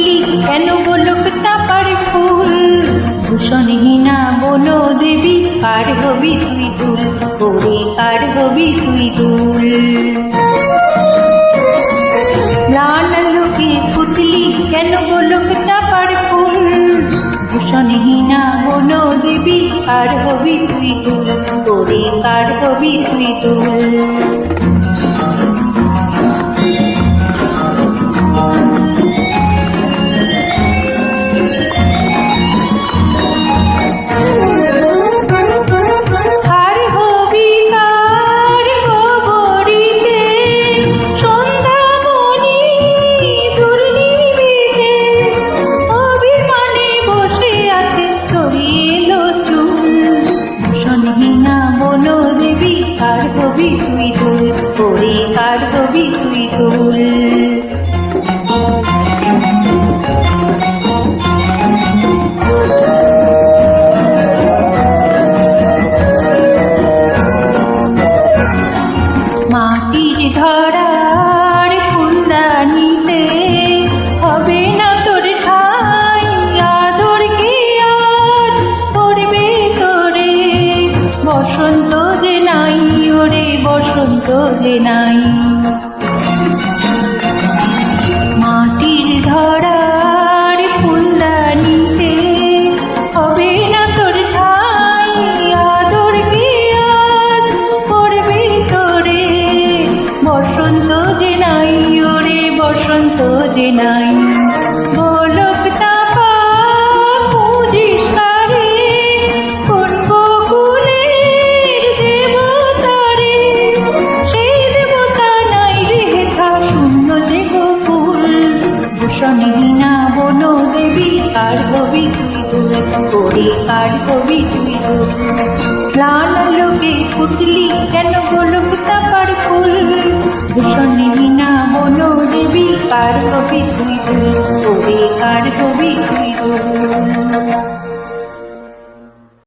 পুতলি কেন গোলক চাপার ফুল, ভূষণহীনা বন দেবী কার হবি তুই দুল, ওরে কার হবি তুই দুল। লাল লোকে পুতলি কেন গোলক চাপার ফুল, ভূষণহীনা বন দেবী কার হবি তুই দুল, ওরে কার হবি তুই দুল। কার হবি তুই দুল, ওরে কার হবি তুই দুল। মাটির ধরার ফুলদানিতে হবে না তোর ঠাই, আদর কি আজ করবে তোরে, বসন্ত যে নাই ওরে বসন্ত যে নাই। মাটির ধরার ফুলদানিতে হবে না তোর ঠাই, আদর কি আজ করবে তোরে, বসন্ত যে নাই ওরে বসন্ত যে নাই। গোলক চাপা পুজিস কারে, কোন বকুলের দেবতারে, সেই দেবতা নাই রে হেথা শূন্য যে গোকুল। ভূষণহীনা বন দেবী কার হবি তুই দুল, ওরে কার হবি তুই দুল। লাল লোকে পুতলি কেন গোলক চাপার ফুল, ভূষণহীনা বন দেবী কার হবি তুই দুল, ওরে কার হবি তুই দুল।